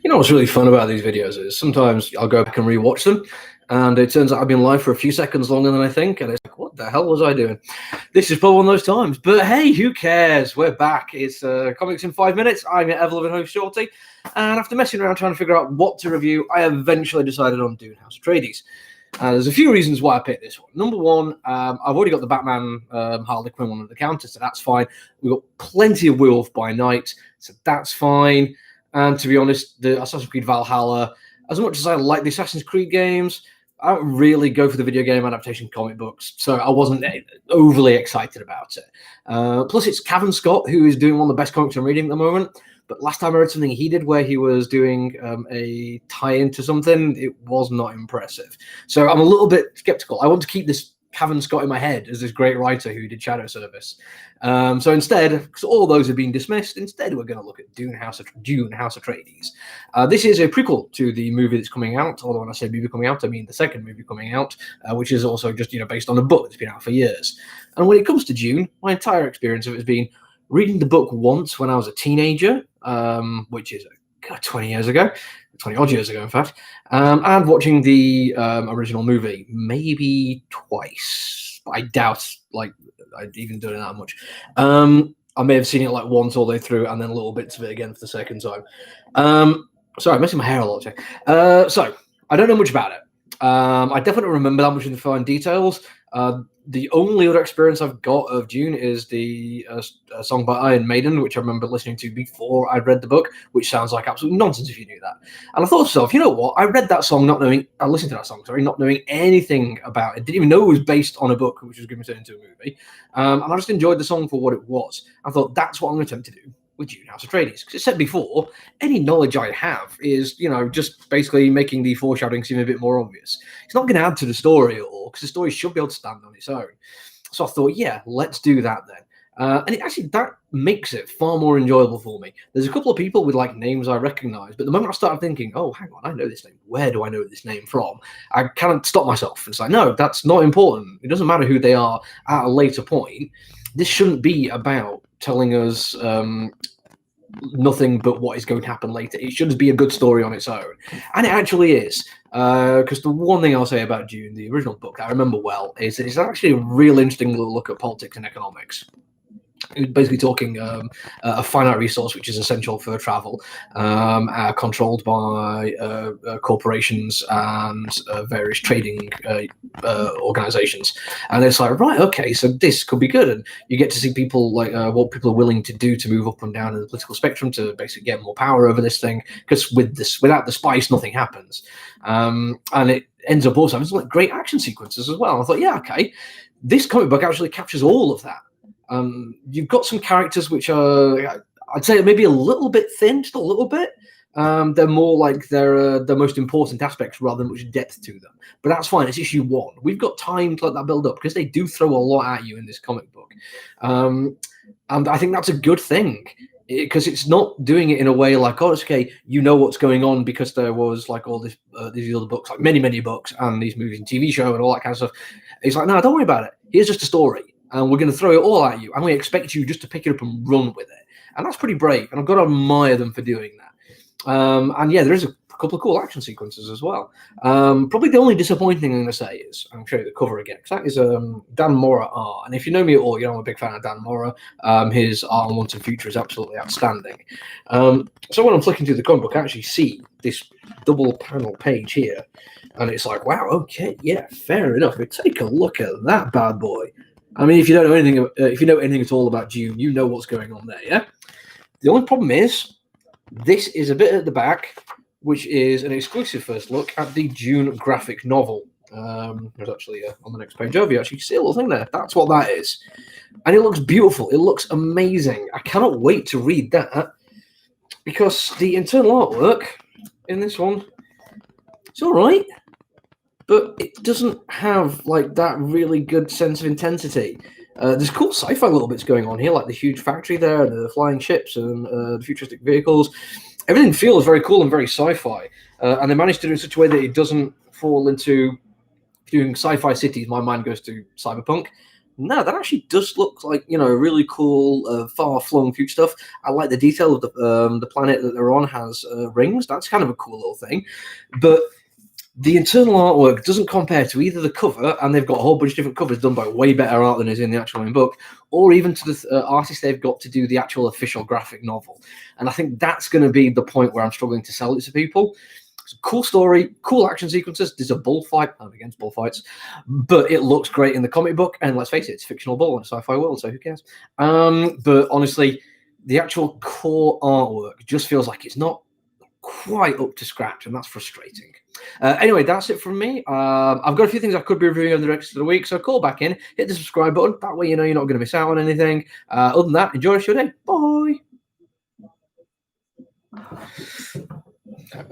You know what's really fun about these videos is sometimes I'll go back and rewatch them, and it turns out I've been live for a few seconds longer than I think, and it's like, what the hell was I doing? This is probably one of those times, but hey, who cares? We're back. It's Comics in 5 Minutes. I'm your ever-loving host, Shorty, and after messing around trying to figure out what to review, I eventually decided on Dune, House of Atreides. There's a few reasons why I picked this one. Number one, I've already got the Batman Harley Quinn one at the counter, so that's fine. We've got plenty of Werewolf by Night, so that's fine. And to be honest, the Assassin's Creed Valhalla, as much as I like the Assassin's Creed games, I don't really go for the video game adaptation comic books, so I wasn't overly excited about it. Plus, it's Cavan Scott, who is doing one of the best comics I'm reading at the moment. But last time I read something he did where he was doing a tie-in to something, it was not impressive. So I'm a little bit skeptical. I want to keep this Cavan Scott in my head as this great writer who did Shadow Service. So instead, because all those have been dismissed, instead we're going to look at Dune, House of Atreides. This is a prequel to the movie that's coming out, although when I say movie coming out, I mean the second movie coming out, which is also just based on a book that's been out for years. And when it comes to Dune, my entire experience of it has been reading the book once when I was a teenager, which is 20 years ago, 20 odd years ago, in fact, and watching the original movie maybe twice. I doubt I'd even done it that much. I may have seen it like once all the way through and then little bits of it again for the second time. Sorry, I'm messing my hair a lot today. So I don't know much about it. I definitely remember that much in the fine details. The only other experience I've got of Dune is the song by Iron Maiden, which I remember listening to before I read the book, which sounds like absolute nonsense if you knew that. And I thought to myself, you know what? I read that song I listened to that song, not knowing anything about it. Didn't even know it was based on a book, which was going to be turned into a movie. And I just enjoyed the song for what it was. I thought that's what I'm going to attempt to do with Dune, House of Atreides. Because it said before, any knowledge I have is, just basically making the foreshadowing seem a bit more obvious. It's not going to add to the story at all, because the story should be able to stand on its own. So I thought, yeah, let's do that then. And that makes it far more enjoyable for me. There's a couple of people with names I recognize, but the moment I started thinking, oh, hang on, I know this name. Where do I know this name from? I can't stop myself. It's like, no, that's not important. It doesn't matter who they are at a later point. This shouldn't be about telling us nothing but what is going to happen later. It should just be a good story on its own. And it actually is. Because the one thing I'll say about Dune, the original book that I remember well, is that it's actually a real interesting little look at politics and economics. It's basically talking a finite resource which is essential for travel, controlled by corporations and various trading organizations. And it's like, right, okay, so this could be good. And you get to see people what people are willing to do to move up and down in the political spectrum to basically get more power over this thing. Because without the spice, nothing happens. And it ends up also having some great action sequences as well. I thought, yeah, okay, this comic book actually captures all of that. You've got some characters which are, I'd say, maybe a little bit thin, just a little bit. They're more like they're the most important aspects rather than much depth to them. But that's fine. It's issue 1. We've got time to let that build up because they do throw a lot at you in this comic book. And I think that's a good thing because it's not doing it in a way like, oh, it's okay, you know what's going on because there was all this these other books, many books and these movies and TV show and all that kind of stuff. It's like, no, don't worry about it. Here's just a story. And we're going to throw it all at you, and we expect you just to pick it up and run with it. And that's pretty brave, and I've got to admire them for doing that. And yeah, there is a couple of cool action sequences as well. Probably the only disappointing thing I'm going to say is, I'm going to show you the cover again, because that is Dan Mora art. And if you know me at all, I'm a big fan of Dan Mora. His art on Once and Future is absolutely outstanding. So when I'm flicking through the comic book, I actually see this double panel page here, and it's like, wow, okay, yeah, fair enough. But take a look at that bad boy. I mean, if you don't know anything, if you know anything at all about Dune, you know what's going on there, yeah? The only problem is, this is a bit at the back, which is an exclusive first look at the Dune graphic novel. There's actually, on the next page over, you actually see a little thing there. That's what that is. And it looks beautiful. It looks amazing. I cannot wait to read that, because the internal artwork in this one, it's all right. But it doesn't have that really good sense of intensity. There's cool sci-fi little bits going on here, like the huge factory there, the flying ships and the futuristic vehicles. Everything feels very cool and very sci-fi. And they managed to do it in such a way that it doesn't fall into doing sci-fi cities. My mind goes to Cyberpunk. no, that actually does look like, you know, really cool, far-flung future stuff. I like the detail of the planet that they're on has rings. That's kind of a cool little thing, but the internal artwork doesn't compare to either the cover, and they've got a whole bunch of different covers done by way better art than is in the actual main book, or even to the artist they've got to do the actual official graphic novel. And I think that's going to be the point where I'm struggling to sell it to people. It's a cool story, cool action sequences. There's a bullfight. I'm against bullfights, but it looks great in the comic book. And let's face it, it's a fictional bull in a sci-fi world, so who cares? But honestly, the actual core artwork just feels like it's not quite up to scratch, and that's frustrating. Anyway, that's it from me. I've got a few things I could be reviewing over the rest of the week, so call back in, hit the subscribe button. That way you know you're not going to miss out on anything. Other than that, enjoy the rest of your day. Bye.